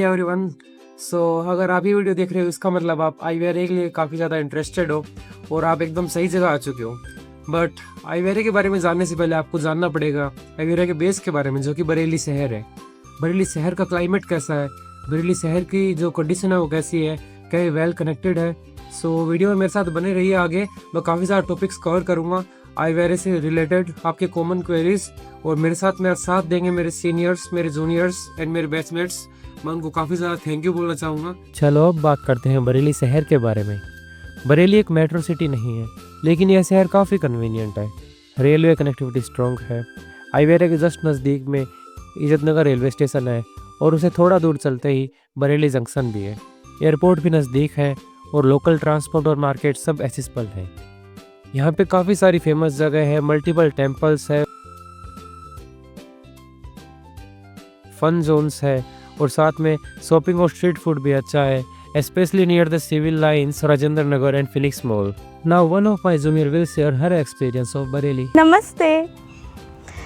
Everyone. अगर आप ये वीडियो देख रहे हो इसका मतलब आप आईवीआरए के लिए काफ़ी ज़्यादा इंटरेस्टेड हो और आप एकदम सही जगह आ चुके हो। बट आईवीआरए के बारे में जानने से पहले आपको जानना पड़ेगा आईवीआरए के बेस के बारे में, जो कि बरेली शहर है। बरेली शहर का क्लाइमेट कैसा है, बरेली शहर की जो कंडीशन है वो कैसी है, क्या ये वेल कनेक्टेड है। वीडियो में मेरे साथ बने रहिए। आगे मैं काफ़ी ज़्यादा टॉपिक्स कवर करूँगा आईवीआरए से रिलेटेड, आपके कॉमन क्वेरीज, और मेरे साथ देंगे मेरे सीनियर्स, मेरे जूनियर्स एंड मेरे बैचमेट्स। मैं उनको काफ़ी ज़्यादा थैंक यू बोलना चाहूँगा। चलो अब बात करते हैं बरेली शहर के बारे में। बरेली एक मेट्रो सिटी नहीं है, लेकिन यह शहर काफ़ी कन्वीनियंट है। रेलवे कनेक्टिविटी स्ट्रॉन्ग है। आईवीआरए के जस्ट नज़दीक में इज्जतनगर रेलवे स्टेशन है और उसे थोड़ा दूर चलते ही बरेली जंक्शन भी है। एयरपोर्ट भी नज़दीक है और लोकल ट्रांसपोर्ट और मार्केट सब एक्सेसिबल है। यहाँ पे काफ़ी सारी फेमस जगह है, मल्टीपल टेम्पल्स है, फन जोन्स है और साथ में शॉपिंग और स्ट्रीट फूड भी अच्छा है, especially near the civil lines, Rajendra Nagar and Phoenix Mall. Now one of my junior will share her experience of Bareilly. Namaste.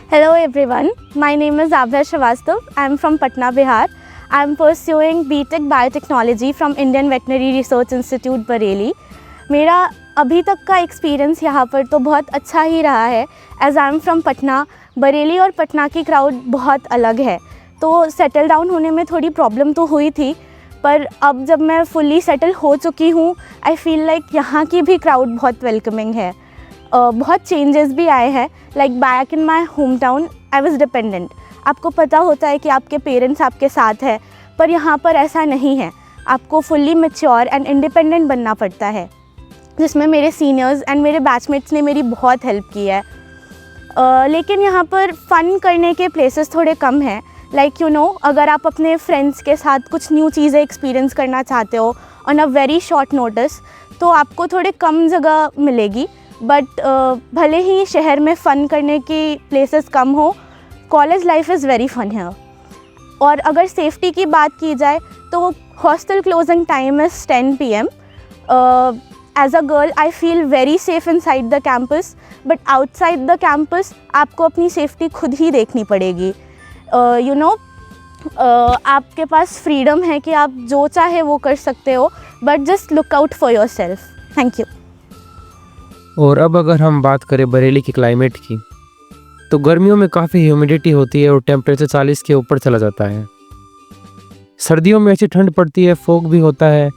Hello everyone. My name is Abhay Shrivastava. I am from Patna, Bihar. I am pursuing BTech Biotechnology from Indian Veterinary Research Institute, Bareilly. मेरा अभी तक का experience यहाँ पर तो बहुत अच्छा ही रहा है। As I am from Patna, Bareilly और पटना की क्राउड बहुत अलग है, तो सेटल डाउन होने में थोड़ी प्रॉब्लम तो हुई थी, पर अब जब मैं फुल्ली सेटल हो चुकी हूँ, आई फील लाइक यहाँ की भी क्राउड बहुत वेलकमिंग है। बहुत चेंजेस भी आए हैं। Like back in my home town I was dependent. आपको पता होता है कि आपके पेरेंट्स आपके साथ है, पर यहाँ पर ऐसा नहीं है। आपको फुल्ली मैच्योर एंड इंडिपेंडेंट बनना पड़ता है, जिसमें मेरे सीनियर्स एंड मेरे बैचमेट्स ने मेरी बहुत हेल्प की है। लेकिन यहाँ पर फ़न करने के प्लेसेस थोड़े कम हैं। लाइक अगर आप अपने फ्रेंड्स के साथ कुछ न्यू चीज़ें एक्सपीरियंस करना चाहते हो on a very short notice, तो आपको थोड़े कम जगह मिलेगी। बट भले ही शहर में फ़न करने की प्लेसेस कम हो, college life is very fun है। और अगर सेफ्टी की बात की जाए तो hostel closing time is 10 PM। As a girl I feel very safe inside the campus, but outside the campus आपको अपनी सेफ्टी खुद ही देखनी पड़ेगी। आपके पास फ्रीडम है कि आप जो चाहे वो कर सकते हो, but just look out for your self. Thank you. और अब अगर हम बात करें बरेली की क्लाइमेट की, तो गर्मियों में काफ़ी ह्यूमिडिटी होती है और टेम्परेचर 40 के ऊपर चला जाता है। सर्दियों में अच्छी ठंड पड़ती है, फॉग भी होता है,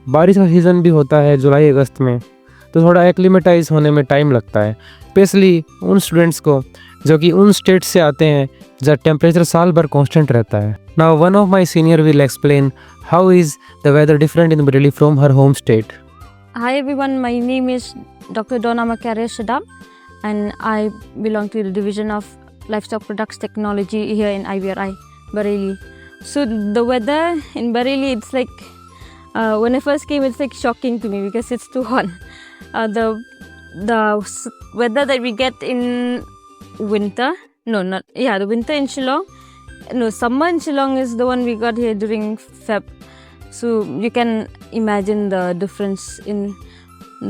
बारिश का सीज़न भी होता है जुलाई अगस्त में, तो थोड़ा एक्लिमेटाइज होने में टाइम लगता है, स्पेशली उन स्टूडेंट्स को जो कि उन स्टेट से आते हैं जहाँ टेम्परेचर साल भर कांस्टेंट रहता है। Now one of my senior will explain how is the weather different in Bareilly from her home state. Hi everyone, my name is Dr. Donna Makaria Shadab and I belong to the Division of Livestock Products Technology here in IVRI, Bareilly. So the weather in Bareilly, it's like, when I first came, it's like shocking to me because it's too hot. The weather that we get in winter, the winter in Shillong, summer in Shillong is the one we got here during Feb. So you can imagine the difference in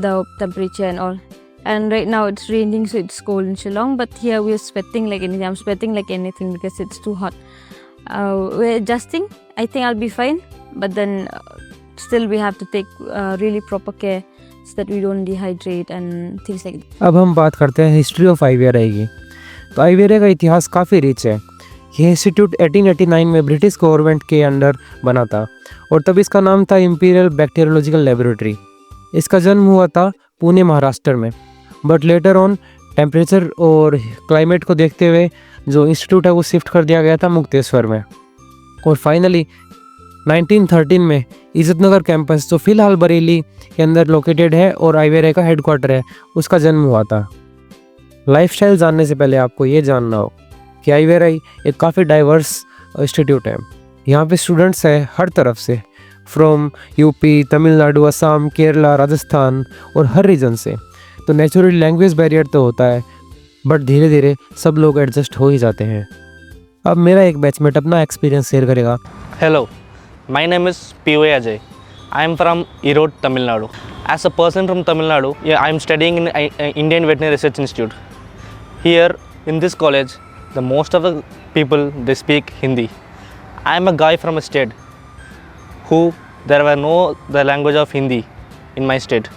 the temperature and all. And right now it's raining, so it's cold in Shillong. But here we're sweating like anything. I'm sweating like anything because it's too hot. We're adjusting. I think I'll be fine. But then still we have to take really proper care so that we don't dehydrate and things like that. अब हम बात करते हैं history of आईवीआरए की। तो आईवीआरए का इतिहास काफ़ी रिच है। यह इंस्टीट्यूट 1889 में ब्रिटिश गवर्नमेंट के अंडर बना था और तब इसका नाम था इंपीरियल बैक्टीरियोलॉजिकल लेबोरेटरी। इसका जन्म हुआ था पुणे, महाराष्ट्र में, बट लेटर ऑन टेम्परेचर और क्लाइमेट को देखते हुए जो इंस्टीट्यूट है वो शिफ्ट कर दिया गया था मुक्तेश्वर में। और फाइनली 1913 में इज्जतनगर कैंपस, जो फिलहाल बरेली के अंदर लोकेटेड है और आईवीआरए का हेडक्वार्टर है, उसका जन्म हुआ था। लाइफस्टाइल जानने से पहले आपको ये जानना हो कि आईवीआरए एक काफ़ी डाइवर्स इंस्टीट्यूट है। यहाँ पे स्टूडेंट्स हैं हर तरफ से, फ्रॉम यूपी, तमिलनाडु, असम, केरला, राजस्थान और हर रीजन से। तो नेचुरली लैंग्वेज बैरियर तो होता है, बट धीरे धीरे सब लोग एडजस्ट हो ही जाते हैं। अब मेरा एक बैचमेट अपना एक्सपीरियंस शेयर करेगा। Hello, my name is P.O.A. Ajay. I am from Erode, Tamil Nadu. As a person from Tamil Nadu, I am studying in Indian Veterinary Research Institute. Here in this college, the most of the people they speak Hindi. I am a guy from a state who there were no the language of Hindi in my state.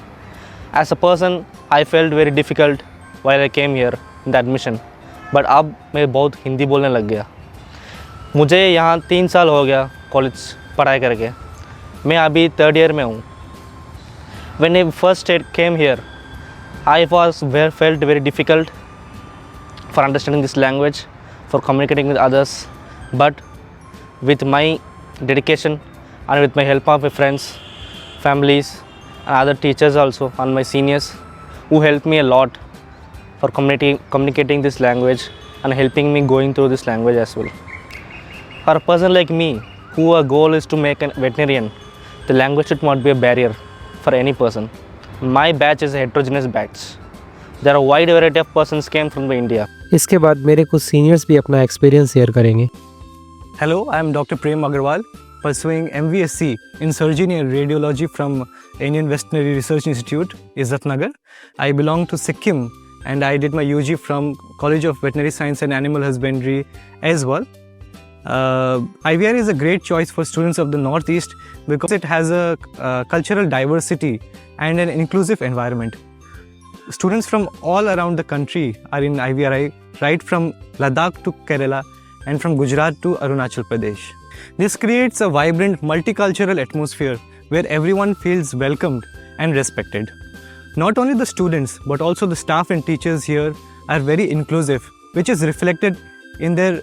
As a person, I felt very difficult while I came here in the admission. But अब मैं बहुत हिंदी बोलने लग गया. मुझे यहाँ 3 साल हो गया कॉलेज पढ़ाई करके. मैं अभी 3rd year में हूँ. When I first came here, I felt very difficult for understanding this language, for communicating with others. But with my dedication and with my help of my friends, families, and other teachers also, and my seniors, who helped me a lot for communicating this language and helping me going through this language as well. For a person like me, who a goal is to make a veterinarian, the language should not be a barrier for any person. My batch is a heterogeneous batch. There are a wide variety of persons came from India. इसके बाद मेरे कुछ seniors भी अपना experience share करेंगे. Hello, I am Dr. Prem Agarwal, pursuing MVSc in Surgery and Radiology from Indian Veterinary Research Institute, Izzatnagar. I belong to Sikkim and I did my UG from College of Veterinary Science and Animal Husbandry as well. IVR is a great choice for students of the Northeast because it has a cultural diversity and an inclusive environment. Students from all around the country are in IVRI, right from Ladakh to Kerala and from Gujarat to Arunachal Pradesh. This creates a vibrant multicultural atmosphere where everyone feels welcomed and respected. Not only the students but also the staff and teachers here are very inclusive, which is reflected in their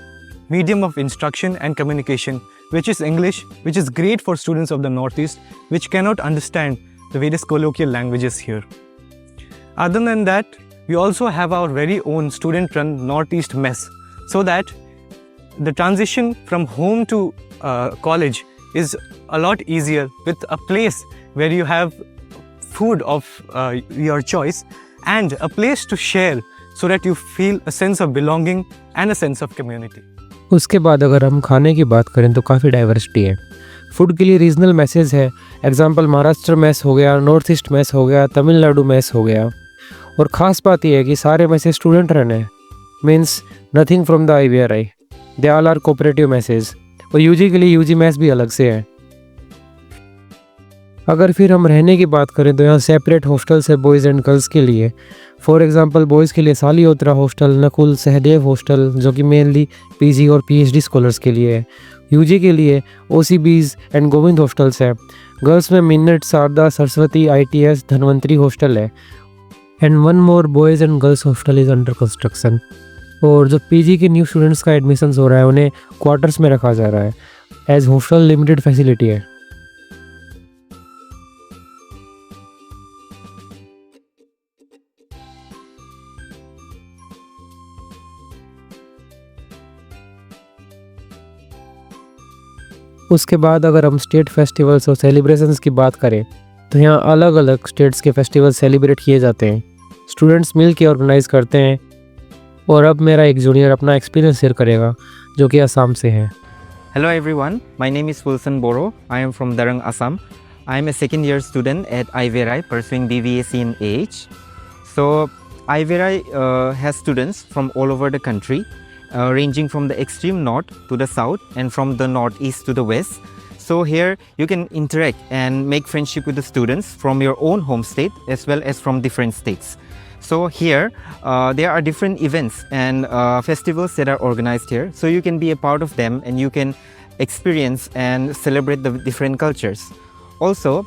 medium of instruction and communication, which is English, which is great for students of the Northeast which cannot understand the various colloquial languages here. Other than that, we also have our very own student-run Northeast mess, so that the transition from home to college is a lot easier with a place where you have food of your choice and a place to share so that you feel a sense of belonging and a sense of community. उसके बाद अगर हम खाने की बात करें तो काफ़ी डाइवर्सिटी है. फूड के लिए रीजनल मैसेज है. एग्जांपल महाराष्ट्र मैस हो गया, नॉर्थ ईस्ट मैस हो गया, तमिलनाडु मैस हो गया. और ख़ास बात यह है कि सारे मैसेज स्टूडेंट रन है. Means nothing from the IVRI. They all are cooperative message. और यूजी के लिए यूजी मैस भी अलग से है. अगर फिर हम रहने की बात करें तो यहाँ सेपरेट हॉस्टल्स है बॉयज़ एंड गर्ल्स के लिए. फॉर एग्जांपल बॉयज़ के लिए सालियोत्रा हॉस्टल, नकुल सहदेव हॉस्टल जो कि मेनली PG और PhD स्कॉलर्स के लिए है. यूजी के लिए OCBs एंड गोविंद हॉस्टल्स है. गर्ल्स में मिन्नट, शारदा, सरस्वती, ITS, धनवंतरी हॉस्टल है. And one more boys and girls hostel is under construction. और जो PG के न्यू स्टूडेंट्स का एडमिशन्स हो रहा है उन्हें क्वार्टर्स में रखा जा रहा है एज हॉस्टल लिमिटेड फैसिलिटी है. उसके बाद अगर हम स्टेट फेस्टिवल्स और सेलिब्रेशंस की बात करें तो यहाँ अलग अलग स्टेट्स के फेस्टिवल सेलिब्रेट किए जाते हैं. स्टूडेंट्स मिल के ऑर्गेनाइज करते हैं. और अब मेरा एक जूनियर अपना एक्सपीरियंस शेयर करेगा जो कि असम से है. Hello everyone, my name is Wilson Boro. I am from Darang, Assam. I am a second year student at IVRI pursuing BVAC in AH. So IVRI has students from all over the country, ranging from the extreme north to the south and from the northeast to the west. So here you can interact and make friendship with the students from your own home state as well as from different states. So here there are different events and festivals that are organized here. So you can be a part of them and you can experience and celebrate the different cultures. Also,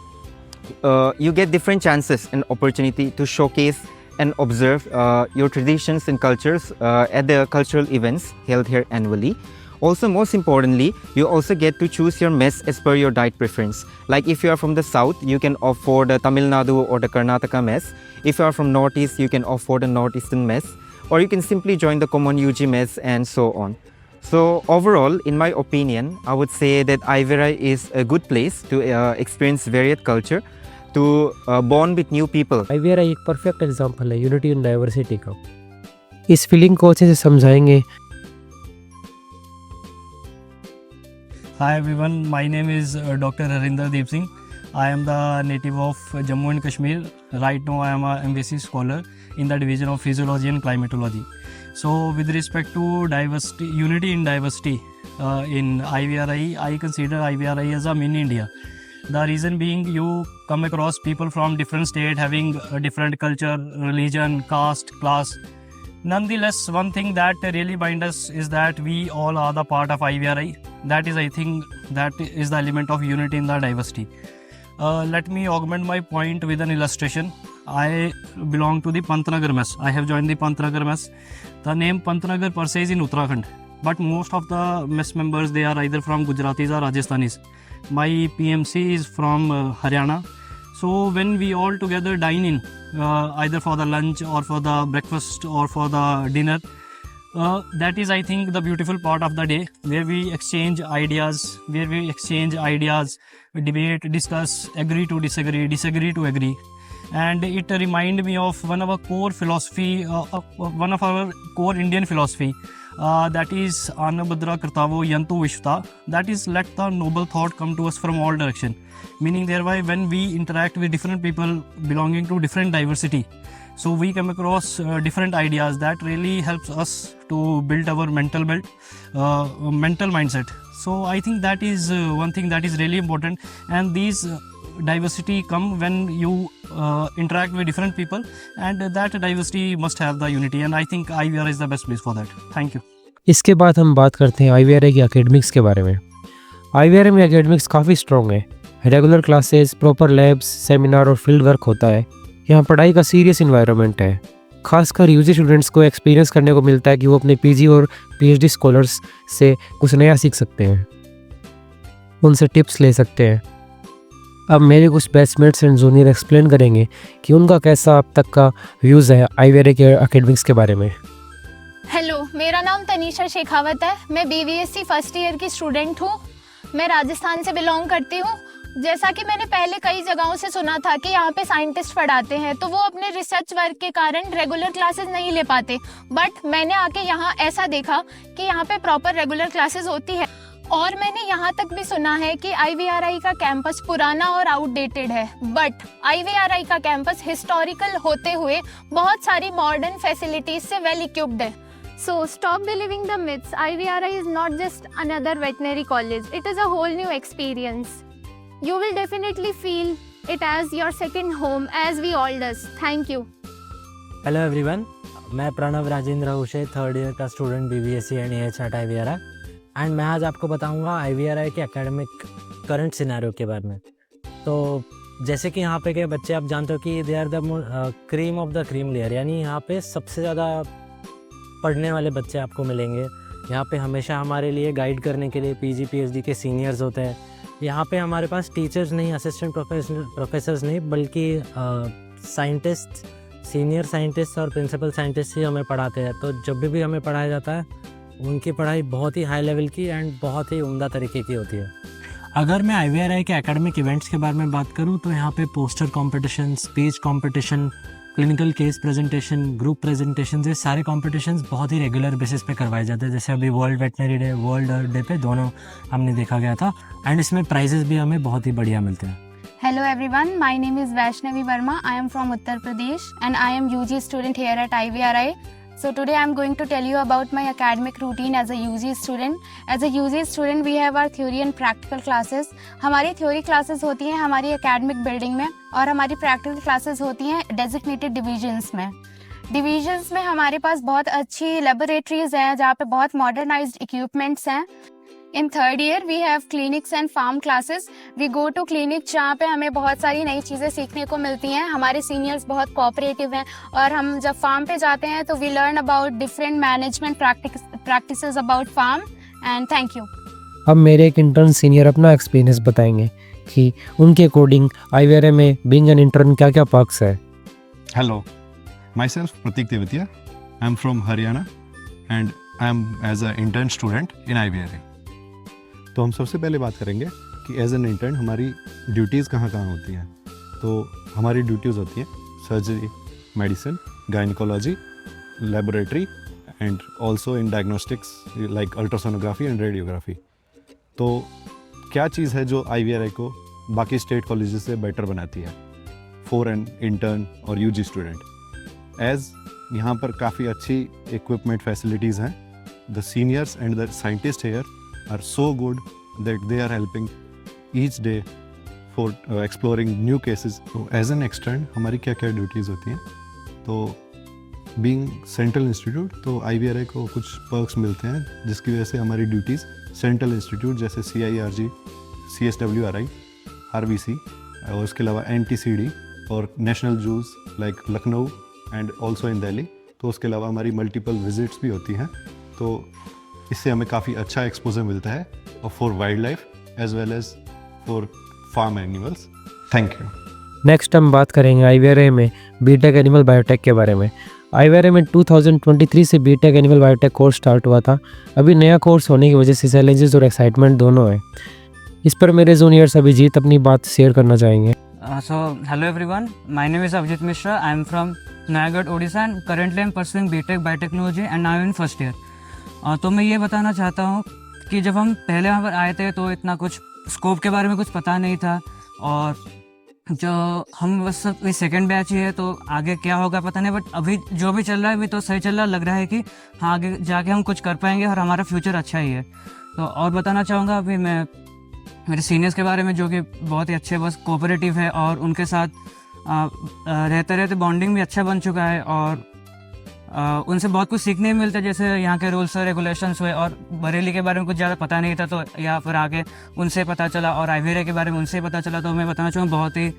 you get different chances and opportunity to showcase and observe your traditions and cultures at the cultural events held here annually. Also, most importantly, you also get to choose your mess as per your diet preference. Like if you are from the south, you can opt for the Tamil Nadu or the Karnataka mess. If you are from northeast, you can opt for the northeastern mess, or you can simply join the common UG mess and so on. So overall, in my opinion, I would say that IVRI is a good place to experience varied culture, to bond with new people. IVRI एक perfect example है unity in diversity का. इस feeling को अच्छे से समझाएंगे. Hi everyone, my name is Dr. Harinder Deep Singh. I am the native of Jammu and Kashmir. Right now I am a MVC scholar in the division of physiology and climatology. So with respect to diversity, unity in diversity, in IVRI. I consider IVRI as a mini India. The reason being, you come across people from different state having a different culture, religion, caste, class. Nonetheless, one thing that really binds us is that we all are the part of IVRI. That is, I think, that is the element of unity in the diversity. Let me augment my point with an illustration. I belong to the Pantnagar mess. I have joined the Pantnagar mess. The name Pantnagar per se is in Uttarakhand, but most of the mess members, they are either from Gujaratis or Rajasthanis. My PMC is from Haryana. So when we all together dine in, either for the lunch or for the breakfast or for the dinner, that is, I think, the beautiful part of the day, where we exchange ideas, we debate, discuss, agree to disagree, disagree to agree. And it reminds me of one of our core philosophy, one of our core Indian philosophy, that is Annabhadra Kartavo Yantu Vishvata. That is, let the noble thought come to us from all direction. Meaning thereby, when we interact with different people belonging to different diversity, so we come across different ideas that really helps us to build our mental mindset. So I think that is one thing that is really important, and these diversity come when you interact with different people, and that diversity must have the unity, and I think IVR is the best place for that. Thank you. इसके बाद हम बात करते हैं IVRI की academics के बारे में। IVRI में एकेडमिक्स काफ़ी स्ट्रॉन्ग है। Regular classes, proper labs, seminar और फील्ड वर्क होता है। यहाँ पढ़ाई का सीरियस इन्वायरमेंट है। खासकर यूजी स्टूडेंट्स को एक्सपीरियंस करने को मिलता है कि वो अपने पीजी और पीएचडी स्कॉलर्स से कुछ नया सीख सकते हैं, उनसे टिप्स ले सकते हैं। अब मेरे कुछ बैचमेट्स एंड जूनियर एक्सप्लेन करेंगे कि उनका कैसा अब तक का व्यूज़ है IVRI के एकेडमिक्स के बारे में। हेलो, मेरा नाम तनीषा शेखावत है। मैं BVSC फर्स्ट ईयर की स्टूडेंट हूँ। मैं राजस्थान से बिलोंग करती हूँ। जैसा कि मैंने पहले कई जगहों से सुना था कि यहाँ पे साइंटिस्ट पढ़ाते हैं, तो वो अपने रिसर्च वर्क के कारण रेगुलर क्लासेस नहीं ले पाते, बट मैंने आके यहाँ ऐसा देखा कि यहाँ पे प्रॉपर रेगुलर क्लासेस होती है। और मैंने यहाँ तक भी सुना है कि IVRI का कैंपस पुराना और आउटडेटेड है, बट IVRI का कैंपस हिस्टोरिकल होते हुए बहुत सारी मॉडर्न फैसिलिटीज से वेल इक्विप्ड है। So stop believing the myths. IVRI is not just another veterinary college. It is a whole new experience. You will definitely feel it as your second home, as we all does. Thank you. Hello everyone, मैं Pranav Rajendra Ushe, third year का student BVSC and AH at IVRI, एंड मैं आज आपको बताऊंगा IVRI के academic current scenario के बारे में। तो जैसे कि यहाँ पे के बच्चे आप जानते हो कि they are the cream of the cream layer, यानी यहाँ पे सबसे ज़्यादा पढ़ने वाले बच्चे आपको मिलेंगे। यहाँ पे हमेशा हमारे लिए गाइड करने के लिए PG PhD के सीनियर्स होते हैं। यहाँ पे हमारे पास टीचर्स नहीं, असिस्टेंट प्रोफेसर्स नहीं, बल्कि साइंटिस्ट, सीनियर साइंटिस्ट और प्रिंसिपल साइंटिस्ट ही हमें पढ़ाते हैं। तो जब भी हमें पढ़ाया जाता है, उनकी पढ़ाई बहुत ही हाई लेवल की एंड बहुत ही उम्दा तरीके की होती है। अगर मैं IVRI के एकेडमिक इवेंट्स के बारे में बात करूं, तो यहाँ पे poster competition, speech competition, clinical case presentation, group presentation, ये सारे कॉम्पिटिशन्स बहुत ही रेगुलर बेसिस पे करवाए जाते हैं। जैसे अभी वर्ल्ड वेटनरी डे, वर्ल्ड अर्थ डे पे दोनों हमने देखा गया था, एंड इसमें प्राइजेस भी हमें बहुत ही बढ़िया मिलते हैं। Hello everyone, my name is Vaishnavi Verma. I am from Uttar Pradesh and I am UG student here at IVRI. So today I am going to tell you about my academic routine as a UG student. As a UG student we have our theory and practical classes. हमारी theory classes होती हैं हमारी academic building में, और हमारी practical classes होती हैं designated divisions में। Divisions में हमारे पास बहुत अच्छी laboratories हैं जहाँ पे बहुत modernized equipments हैं। In third year we have clinics and farm classes. We go to clinic जहाँ पे हमें बहुत सारी नई चीज़ें सीखने को मिलती हैं। हमारे सीनियर्स बहुत कोऑपरेटिव हैं, और हम जब फार्म पे जाते हैं तो we learn about different management practices about farm, and thank you. अब मेरे एक इंटर्न सीनियर अपना एक्सपीरियंस बताएंगे कि उनके अकॉर्डिंग IVRI में बीइंग एन इंटर्न क्या क्या पर्क्स है। Hello, myself Pratik Tevatia. I am from Haryana and I am as an intern student in IVRI. तो हम सबसे पहले बात करेंगे कि एज एन इंटर्न हमारी ड्यूटीज़ कहाँ कहाँ होती हैं। तो हमारी ड्यूटीज़ होती हैं surgery, medicine, gynaecology, laboratory and also in diagnostics like ultrasonography and radiography. तो क्या चीज़ है जो IVRI को बाकी स्टेट कॉलेजेस से बेटर बनाती है फॉर एन इंटर्न और UG स्टूडेंट? एज यहाँ पर काफ़ी अच्छी इक्विपमेंट फैसिलिटीज़ हैं। The seniors and the scientist here are so good that they are helping each day for exploring new cases. तो एज एन एक्सटर्न हमारी क्या क्या ड्यूटीज़ होती हैं, तो बीइंग सेंट्रल इंस्टीट्यूट तो IVRI को कुछ पर्क्स मिलते हैं जिसकी वजह से हमारी ड्यूटीज़ सेंट्रल इंस्टीट्यूट जैसे CIRG, CSWRI, RBC और उसके अलावा NTCD और national juice like Lucknow and also in Delhi, तो उसके अलावा हमारी मल्टीपल विजिट्स भी होती हैं, तो इससे हमें काफ़ी अच्छा एक्सपोजर मिलता है और for wildlife as well as for farm animals. Thank you. Next हम बात करेंगे IVRI में बीटेक एनिमल बायोटेक के बारे में। IVRI में 2023 से B Tech animal biotech course start हुआ था। अभी नया कोर्स होने की वजह से चैलेंजेस और एक्साइटमेंट दोनों है। इस पर मेरे जूनियर्स अभिजीत अपनी बात शेयर करना चाहेंगे। So, hello everyone. My name is Abhijit Mishra. I am from Nayagarh, Odisha, and currently I am pursuing BTech Biotechnology and now I am in first year. तो मैं ये बताना चाहता हूँ कि जब हम पहले यहाँ पर आए थे तो इतना कुछ स्कोप के बारे में कुछ पता नहीं था, और जो हम बस अभी सेकेंड बैच ही है तो आगे क्या होगा पता नहीं, बट अभी जो भी चल रहा है अभी तो सही चल रहा, लग रहा है कि हाँ आगे जाके हम कुछ कर पाएंगे और हमारा फ्यूचर अच्छा ही है। तो और बताना चाहूँगा अभी मैं मेरे सीनियर्स के बारे में जो कि बहुत ही अच्छे बस कोऑपरेटिव है और उनके साथ रहते रहते बॉन्डिंग भी अच्छा बन चुका है, और उनसे बहुत कुछ सीखने भी मिलता है, जैसे यहाँ के रूल्स और रेगुलेशंस हुए। और बरेली के बारे में कुछ ज़्यादा पता नहीं था तो यहाँ पर आके उनसे पता चला, और IVRI के बारे में उनसे पता चला। तो मैं बताना चाहूँगा बहुत ही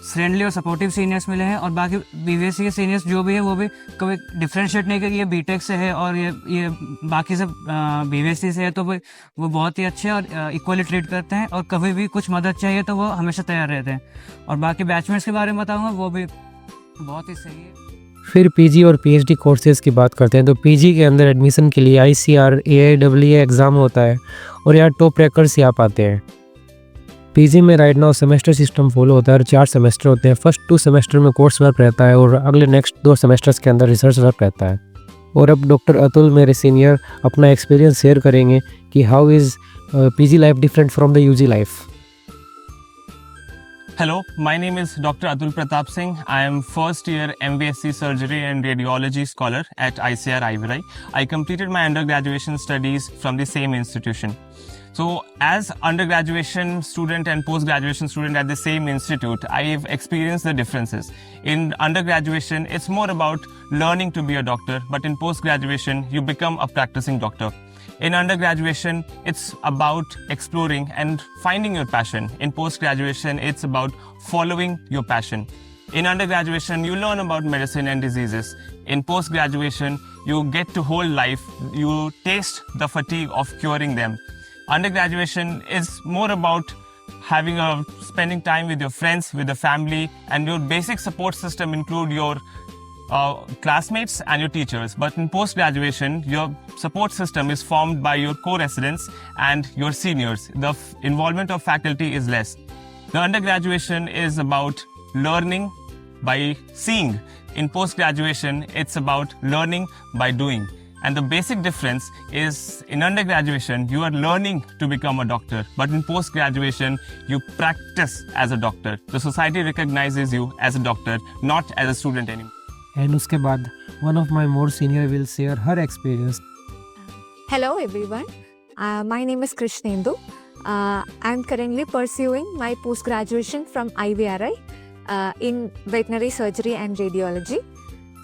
फ्रेंडली और सपोर्टिव सीनियर्स मिले हैं, और बाकी BVSC के सीनियर्स जो भी है वो भी कभी डिफ्रेंशिएट नहीं कि ये बीटेक से है और ये बाकी सब BVSC से है, तो वो बहुत ही अच्छे और इक्वली ट्रीट करते हैं, और कभी भी कुछ मदद चाहिए तो वो हमेशा तैयार रहते हैं। और बाकी बैचमेट्स के बारे में बताऊँगा वो भी बहुत ही सही है। फिर PG और PhD कोर्सेज़ की बात करते हैं तो PG के अंदर एडमिशन के लिए ICR AIAA एग्ज़ाम होता है और यहाँ टॉप रैंकर्स यहाँ आते हैं। PG में right now semester system follow होता है और 4 सेमेस्टर होते हैं। फर्स्ट 2 सेमेस्टर में कोर्स वर्क रहता है और अगले नेक्स्ट 2 सेमेस्टर्स के अंदर रिसर्च वर्क रहता है। और अब डॉक्टर अतुल मेरे सीनियर अपना एक्सपीरियंस शेयर करेंगे कि how is PG life different from the UG life. Hello, my name is Dr. Atul Pratap Singh. I am first year MVSC Surgery and Radiology scholar at ICR IVRI. I completed my undergraduate studies from the same institution. So as undergraduate student and post-graduation student at the same institute, I've experienced the differences. In undergraduation, it's more about learning to be a doctor, but in post-graduation, you become a practicing doctor. In undergraduation, it's about exploring and finding your passion. In post-graduation, it's about following your passion. In undergraduation, you learn about medicine and diseases. In post-graduation, you get to whole life, you taste the fatigue of curing them. Undergraduation is more about spending time with your friends, with the family, and your basic support system include your classmates and your teachers. But in post-graduation, your support system is formed by your co-residents and your seniors. The involvement of faculty is less. The undergraduation is about learning by seeing. In post-graduation, it's about learning by doing. And the basic difference is in undergraduation, you are learning to become a doctor. But in post-graduation, you practice as a doctor. The society recognizes you as a doctor, not as a student anymore. And उसके बाद one of my more senior will share her experience. Hello everyone, my name is Krishnendu. I am currently pursuing my post-graduation from IVRI in veterinary surgery and radiology.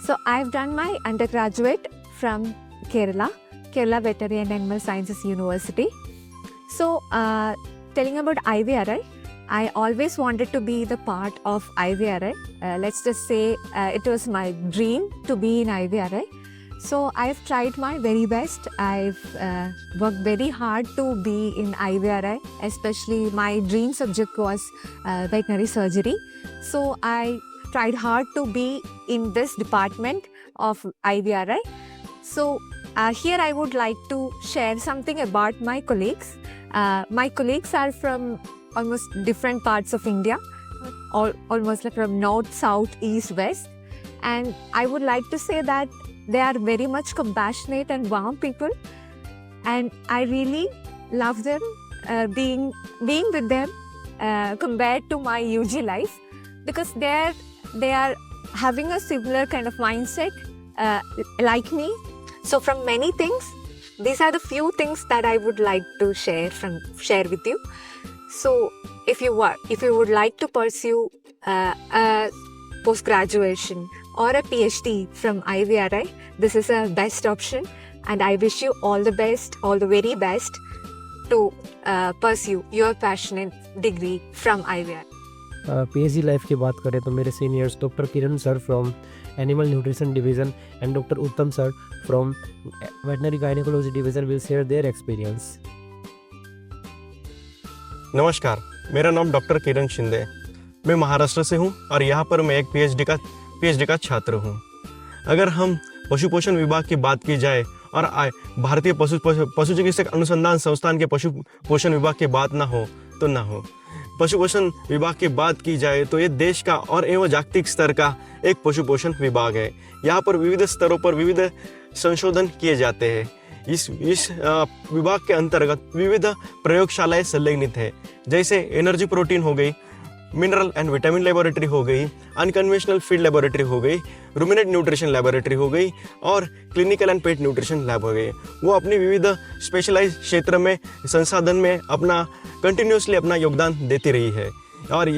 So I have done my undergraduate from Kerala Veterinary and Animal Sciences University. So telling about IVRI, I always wanted to be the part of IVRI. Let's just say it was my dream to be in IVRI. So I've tried my very best. I've worked very hard to be in IVRI, especially my dream subject was veterinary surgery. So I tried hard to be in this department of IVRI. So here I would like to share something about my colleagues. My colleagues are from almost different parts of India, almost like from north, south, east, west. And I would like to say that they are very much compassionate and warm people. And I really love them, being with them compared to my UG life, because they are having a similar kind of mindset like me. So from many things, these are the few things that I would like to share with you. So if you would like to pursue a post graduation or a PhD from IVRI, this is a best option, and I wish you all the best, all the very best to pursue your passionate degree from IVRI. PhD life की बात करें तो मेरे seniors doctor Kiran sir from animal nutrition division and doctor Uttam sir from veterinary gynaecology division will share their experience. नमस्कार, मेरा नाम doctor किरण शिंदे है. मैं महाराष्ट्र से हूं और यहां पर मैं एक पीएचडी का छात्र हूं. अगर हम पशु पोषण विभाग की बात की जाए और भारतीय पशु चिकित्सक अनुसंधान संस्थान के पशु पोषण विभाग की बात ना हो तो ना हो. पशु पोषण विभाग की बात की जाए तो ये देश का और एवं जागतिक स्तर का एक पशु पोषण विभाग है. यहाँ पर विविध स्तरों पर विविध संशोधन किए जाते हैं. इस विभाग के अंतर्गत विविध प्रयोगशालाएं संलग्नित है, जैसे एनर्जी प्रोटीन हो गई, मिनरल एंड विटामिन लेबोरेटरी हो गई, अनकन्वेंशनल फील्ड लेबोरेटरी हो गई, रूमिनेंट न्यूट्रिशन लेबोरेटरी हो गई और clinical and pet nutrition lab हो गई. वो अपनी विविध स्पेशलाइज क्षेत्र में संसाधन में अपना कंटिन्यूसली अपना योगदान देती रही है. और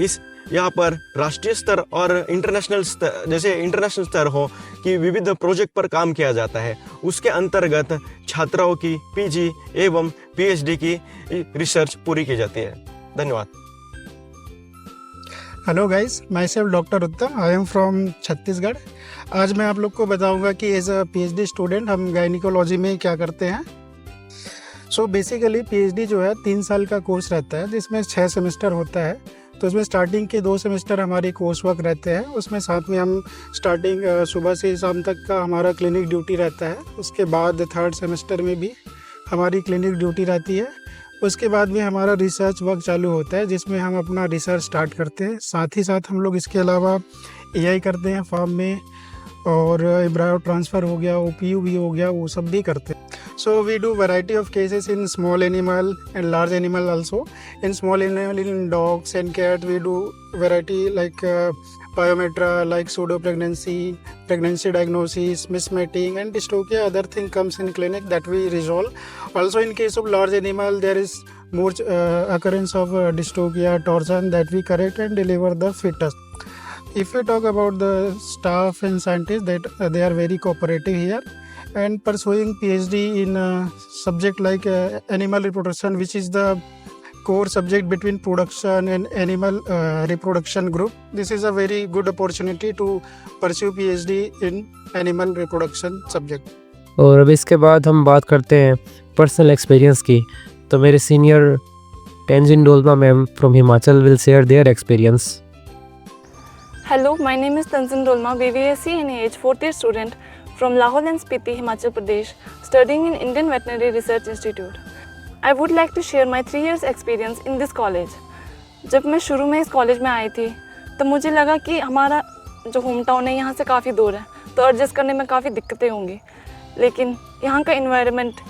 यहाँ पर राष्ट्रीय स्तर और इंटरनेशनल स्तर, जैसे इंटरनेशनल स्तर हो कि विविध प्रोजेक्ट पर काम किया जाता है, उसके अंतर्गत छात्राओं की पीजी एवं पीएचडी की रिसर्च पूरी की जाती है. धन्यवाद. Hello guys, my self doctor उत्तम, आई एम फ्रॉम छत्तीसगढ़. आज मैं आप लोग को बताऊंगा कि एज अ पीएचडी स्टूडेंट हम गायनिकोलॉजी में क्या करते हैं. सो बेसिकली पीएचडी जो है 3 साल का कोर्स रहता है, जिसमें 6 सेमेस्टर होता है. तो उसमें स्टार्टिंग के 2 सेमेस्टर हमारे कोर्स वर्क रहते हैं. उसमें साथ में हम स्टार्टिंग सुबह से शाम तक का हमारा क्लिनिक ड्यूटी रहता है. उसके बाद 3rd सेमेस्टर में भी हमारी क्लिनिक ड्यूटी रहती है. उसके बाद भी हमारा रिसर्च वर्क चालू होता है, जिसमें हम अपना रिसर्च स्टार्ट करते हैं. साथ ही साथ हम लोग इसके अलावा एआई करते हैं फार्म में, और एम्ब्रायो ट्रांसफ़र हो गया, ओपीयू भी हो गया, वो सब भी करते हैं. So we do variety of cases in small animal and large animal also. In small animal, in dogs and cat, we do variety like biometra, like pseudo pregnancy diagnosis, mismating and dystocia. Other thing comes in clinic that we resolve. Also in case of large animal, there is more occurrence of dystocia, torsion, that we correct and deliver the fetus. If we talk about the staff and scientists, that they are very cooperative here and pursuing PhD in a subject like animal reproduction, which is the core subject between production and animal reproduction group. This is a very good opportunity to pursue PhD in animal reproduction subject. और अब इसके बाद हम बात करते हैं personal experience की. तो मेरे senior Tenzin Dolma ma'am from Himachal will share their experience. Hello, my name is Tanzin Dolma, BVSc NAH 4th year student from Lahore and Spiti, Himachal Pradesh, studying in Indian Veterinary Research Institute. I would like to share my 3 years experience in this college. जब मैं शुरू में इस college में आई थी तो मुझे लगा कि हमारा जो होम टाउन है यहाँ से काफ़ी दूर है, तो एडजस्ट करने में काफ़ी दिक्कतें होंगी. लेकिन यहाँ का इन्वायरमेंट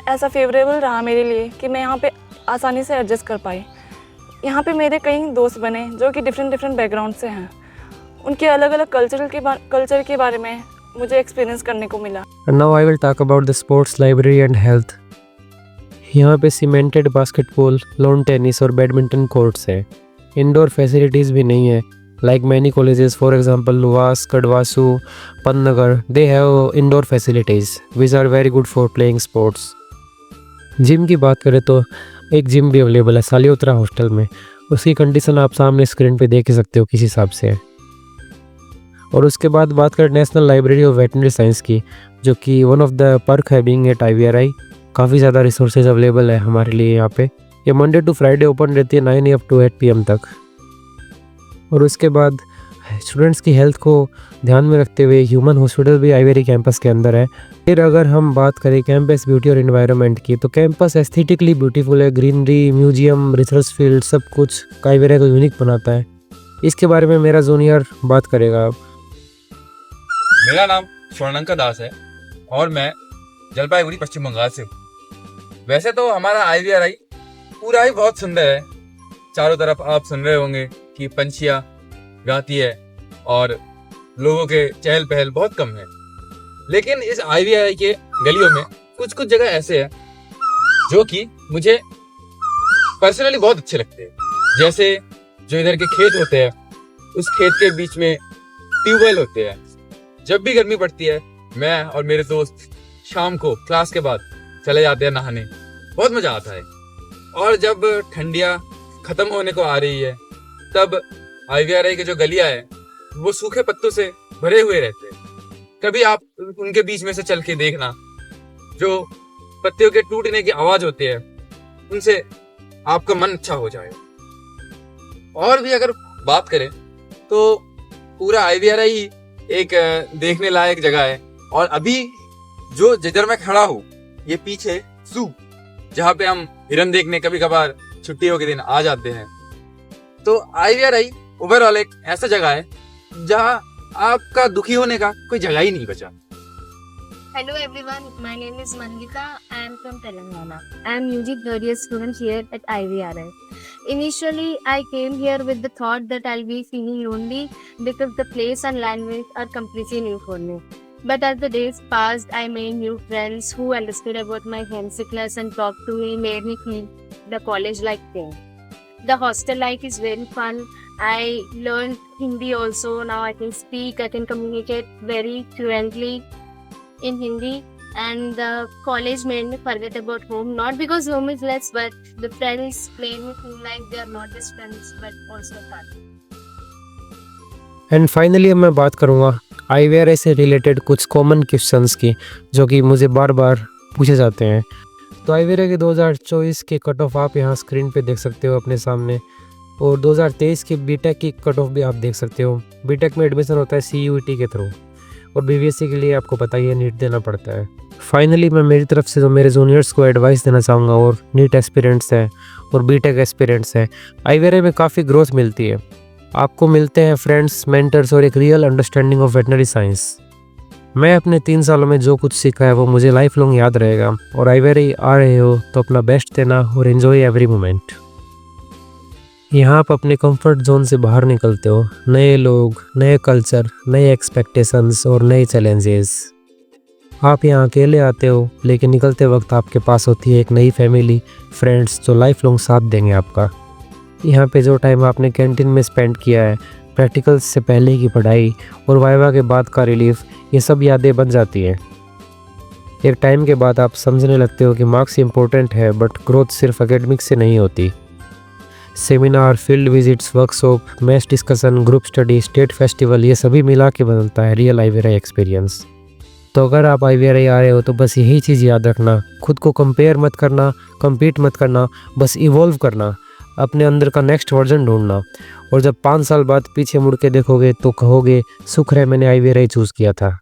ऐसा फेवरेबल रहा मेरे लिए कि मैं यहाँ पे आसानी से एडजस्ट कर पाई. यहाँ पे मेरे कई दोस्त बने जो कि डिफरेंट बैकग्राउंड से हैं. उनके अलग अलग कल्चर के बारे में मुझे एक्सपीरियंस करने को मिला. Now I will talk about the sports library and health. यहाँ पे सीमेंटेड बास्केटबॉल, लॉन टेनिस और बैडमिंटन कोर्ट्स है. इंडोर फैसिलिटीज़ भी नहीं है, like many colleges for example LUVAS, GADVASU, Pantnagar, they have indoor facilities which are very good for playing sports. Gym की बात करें तो एक जिम भी अवेलेबल है सालियोत्रा हॉस्टल में. उसकी कंडीशन आप सामने स्क्रीन पे देख ही सकते हो किस हिसाब से है. और उसके बाद बात करें national library of veterinary science की, जो कि वन ऑफ द पर्क है बीइंग एट IVRI. काफ़ी ज़्यादा रिसोर्सेज अवेलेबल है हमारे लिए यहाँ पे. ये मंडे टू फ्राइडे ओपन रहती है 9 AM to 8 PM तक. और उसके बाद स्टूडेंट्स की हेल्थ को ध्यान में रखते हुए ह्यूमन हॉस्पिटल भी IVRI कैंपस के अंदर है. फिर अगर हम बात करें कैंपस ब्यूटी और इन्वायरमेंट की, तो कैंपस एस्थेटिकली ब्यूटीफुल है. ग्रीनरी, म्यूजियम, रिसर्च फील्ड सब कुछ IVRI को यूनिक बनाता है. इसके बारे में मेरा जूनियर बात करेगा. मेरा नाम स्वर्णंका दास है और मैं जलपाईगुड़ी पश्चिम बंगाल से हूँ. वैसे तो हमारा IVRI पूरा ही बहुत सुंदर है. चारों तरफ आप सुन रहे होंगे कि पंछियाँ गाती है और लोगों के चहल पहल बहुत कम है. लेकिन इस IVRI के गलियों में कुछ कुछ जगह ऐसे हैं जो कि मुझे पर्सनली बहुत अच्छे लगते हैं। जैसे जो इधर के खेत होते हैं, उस खेत के बीच में ट्यूबवेल होते हैं। जब भी गर्मी पड़ती है, मैं और मेरे दोस्त शाम को क्लास के बाद चले जाते हैं नहाने, बहुत मजा आता है। और जब ठंडियाँ खत्म होने को आ रही है, तब IVRI के जो गलियाँ है वो सूखे पत्तों से भरे हुए रहते हैं। कभी आप उनके बीच में से चल के देखना, जो पत्तियों के टूटने की आवाज होती है, उनसे आपका मन अच्छा हो जाएगा। और भी अगर बात करें तो पूरा IVRI ही एक देखने लायक जगह है। और अभी जो जिधर मैं खड़ा हूँ, ये पीछे जू, जहाँ पे हम हिरन देखने कभी कभार छुट्टियों के दिन आ जाते हैं। तो IVRI ओवरऑल एक ऐसा जगह है जहाँ आपका दुखी होने का कोई जगह ही नहीं बचा। Hello everyone, my name is Mangita. I am from Telangana. I am UG third year student here at IVRI. Initially, I came here with the thought that I'll be feeling lonely because the place and language are completely new for me. But as the days passed, I made new friends who understood about my homesickness and talked to me, made me feel the college like thing. The hostel life is very fun. I learned Hindi also. Now I can speak, I can communicate very fluently in Hindi, and the college made me forget about home, not because home is less, but the friends made me feel like they are not just friends but also fun. And finally अब मैं बात करूँगा IVRI से related कुछ common questions की, जो कि मुझे बार बार पूछे जाते हैं। तो IVRI के 2024 के कट ऑफ आप यहाँ स्क्रीन पे देख सकते हो अपने सामने, और 2023 की बीटेक की कट ऑफ भी आप देख सकते हो। बीटेक में एडमिशन होता है CUET के थ्रू, और BVSC के लिए आपको पता ही है नीट देना पड़ता है। फाइनली मैं मेरी तरफ से जो मेरे जूनियर्स को एडवाइस देना चाहूँगा, और नीट एस्पिरेंट्स हैं और बीटेक एस्पिरेंट्स हैं, IVRI में काफ़ी ग्रोथ मिलती है। आपको मिलते हैं फ्रेंड्स, मेंटर्स और एक real understanding of veterinary science. मैं अपने 3 सालों में जो कुछ सीखा है वो मुझे लाइफ लॉन्ग याद रहेगा। और IVRI आ रहे हो तो अपना बेस्ट देना और एंजॉय एवरी मोमेंट। यहाँ आप अपने कंफर्ट जोन से बाहर निकलते हो, नए लोग, नए कल्चर, नए एक्सपेक्टेशंस और नए चैलेंजेस। आप यहाँ अकेले आते हो, लेकिन निकलते वक्त आपके पास होती है एक नई फैमिली, फ्रेंड्स जो लाइफ लॉन्ग साथ देंगे आपका। यहाँ पे जो टाइम आपने कैंटीन में स्पेंड किया है, प्रैक्टिकल्स से पहले की पढ़ाई और वाइवा के बाद का रिलीफ, ये सब यादें बन जाती हैं। एक टाइम के बाद आप समझने लगते हो कि मार्क्स इंपॉर्टेंट है, बट ग्रोथ सिर्फ एकेडमिक से नहीं होती। Seminar, field visits, workshop, match discussion, group study, state festival, ये सभी मिला के बदलता है रियल IVRI एक्सपीरियंस। तो अगर आप IVRI आ रहे हो तो बस यही चीज़ याद रखना, खुद को कंपेयर मत करना, कम्पीट मत करना, बस इवॉल्व करना, अपने अंदर का नेक्स्ट वर्जन ढूंढना। और जब 5 साल बाद पीछे मुड़ के देखोगे तो कहोगे शुक्र है मैंने IVRI चूज़ किया था।